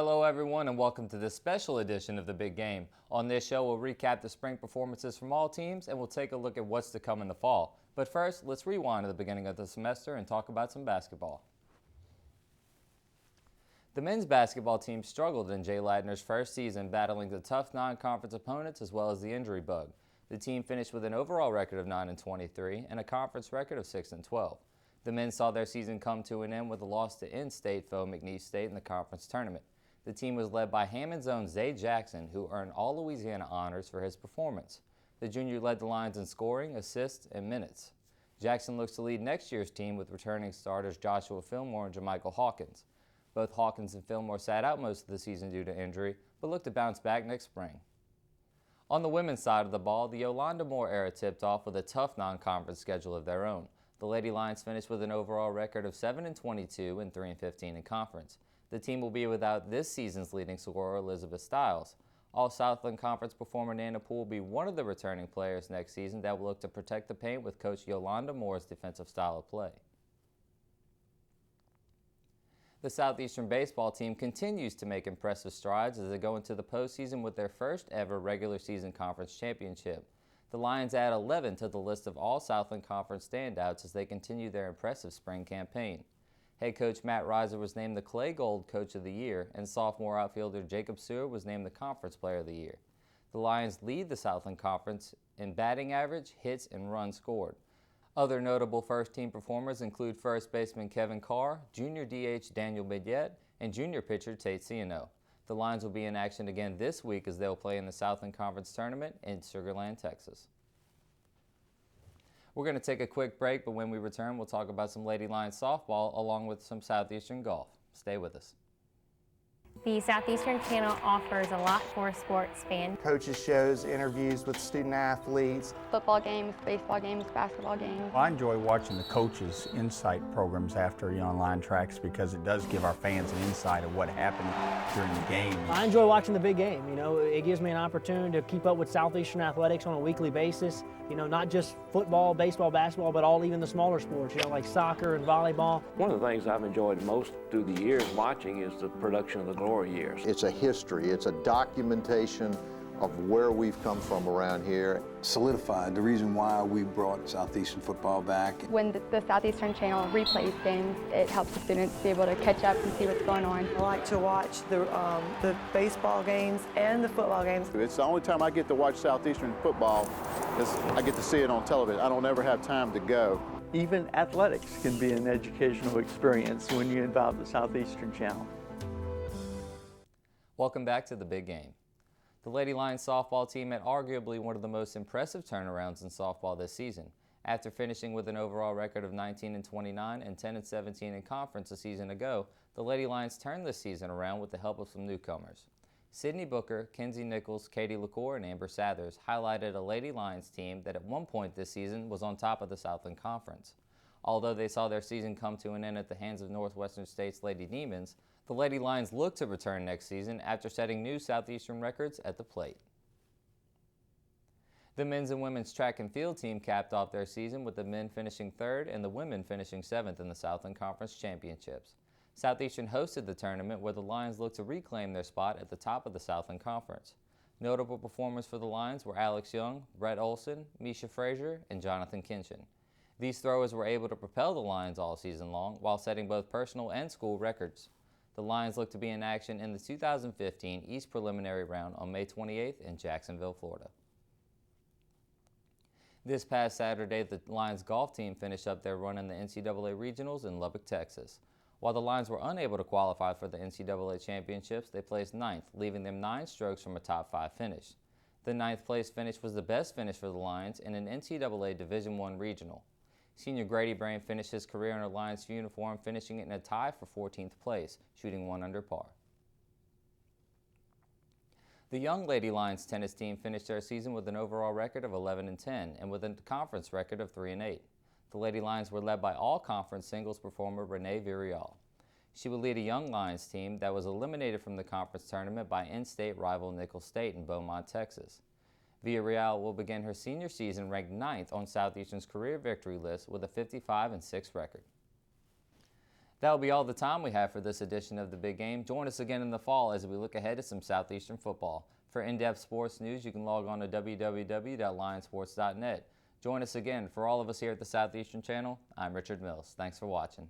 Hello everyone and welcome to this special edition of The Big Game. On this show we'll recap the spring performances from all teams and we'll take a look at what's to come in the fall. But first, let's rewind to the beginning of the semester and talk about some basketball. The men's basketball team struggled in Jay Ladner's first season, battling the tough non-conference opponents as well as the injury bug. The team finished with an overall record of 9-23 and a conference record of 6-12. The men saw their season come to an end with a loss to in-state foe McNeese State in the conference tournament. The team was led by Hammond's own Zay Jackson, who earned all Louisiana honors for his performance. The junior led the Lions in scoring, assists, and minutes. Jackson looks to lead next year's team with returning starters Joshua Fillmore and Jermichael Hawkins. Both Hawkins and Fillmore sat out most of the season due to injury, but look to bounce back next spring. On the women's side of the ball, the Yolanda Moore era tipped off with a tough non-conference schedule of their own. The Lady Lions finished with an overall record of 7-22 and 3-15 in conference. The team will be without this season's leading scorer, Elizabeth Stiles. All-Southland Conference performer Nana Poole will be one of the returning players next season that will look to protect the paint with Coach Yolanda Moore's defensive style of play. The Southeastern Baseball team continues to make impressive strides as they go into the postseason with their first ever regular season conference championship. The Lions add 11 to the list of all Southland Conference standouts as they continue their impressive spring campaign. Head coach Matt Reiser was named the Clay Gold Coach of the Year, and sophomore outfielder Jacob Seward was named the Conference Player of the Year. The Lions lead the Southland Conference in batting average, hits, and runs scored. Other notable first-team performers include first baseman Kevin Carr, junior DH Daniel Bidet, and junior pitcher Tate Ciano. The Lions will be in action again this week as they'll play in the Southland Conference Tournament in Sugar Land, Texas. We're going to take a quick break, but when we return, we'll talk about some Lady Lions softball along with some Southeastern golf. Stay with us. The Southeastern Channel offers a lot for a sports fan. Coaches shows, interviews with student athletes. Football games, baseball games, basketball games. I enjoy watching the coaches' insight programs after the online tracks because it does give our fans an insight of what happened during the game. I enjoy watching the big game. You know, it gives me an opportunity to keep up with Southeastern athletics on a weekly basis. You know, not just football, baseball, basketball, but all even the smaller sports, you know, like soccer and volleyball. One of the things I've enjoyed most through the years watching is the production of the glory years. It's a history, it's a documentation of where we've come from around here. Solidified the reason why we brought Southeastern football back. When the Southeastern Channel replays games, it helps the students be able to catch up and see what's going on. I like to watch the baseball games and the football games. It's the only time I get to watch Southeastern football is I get to see it on television. I don't ever have time to go. Even athletics can be an educational experience when you involve the Southeastern Channel. Welcome back to The Big Game. The Lady Lions softball team had arguably one of the most impressive turnarounds in softball this season. After finishing with an overall record of 19-29 and 10-17 in conference a season ago, the Lady Lions turned this season around with the help of some newcomers. Sydney Booker, Kenzie Nichols, Katie LaCour, and Amber Sathers highlighted a Lady Lions team that at one point this season was on top of the Southland Conference. Although they saw their season come to an end at the hands of Northwestern State's Lady Demons, the Lady Lions look to return next season after setting new Southeastern records at the plate. The men's and women's track and field team capped off their season with the men finishing third and the women finishing seventh in the Southland Conference Championships. Southeastern hosted the tournament where the Lions looked to reclaim their spot at the top of the Southland Conference. Notable performers for the Lions were Alex Young, Brett Olson, Misha Frazier, and Jonathan Kinchin. These throwers were able to propel the Lions all season long while setting both personal and school records. The Lions look to be in action in the 2015 East Preliminary Round on May 28th in Jacksonville, Florida. This past Saturday, the Lions golf team finished up their run in the NCAA Regionals in Lubbock, Texas. While the Lions were unable to qualify for the NCAA Championships, they placed ninth, leaving them 9 strokes from a top 5 finish. The 9th place finish was the best finish for the Lions in an NCAA Division I regional. Senior Grady Brain finished his career in a Lions uniform, finishing it in a tie for 14th place, shooting 1 under par. The young Lady Lions tennis team finished their season with an overall record of 11-10 and with a conference record of 3-8. The Lady Lions were led by all-conference singles performer Renee Virial. She would lead a young Lions team that was eliminated from the conference tournament by in-state rival Nicholls State in Beaumont, Texas. Villarreal will begin her senior season ranked 9th on Southeastern's career victory list with a 55-6 record. That'll be all the time we have for this edition of The Big Game. Join us again in the fall as we look ahead to some Southeastern football. For in-depth sports news, you can log on to www.lionsports.net. Join us again. For all of us here at the Southeastern Channel, I'm Richard Mills. Thanks for watching.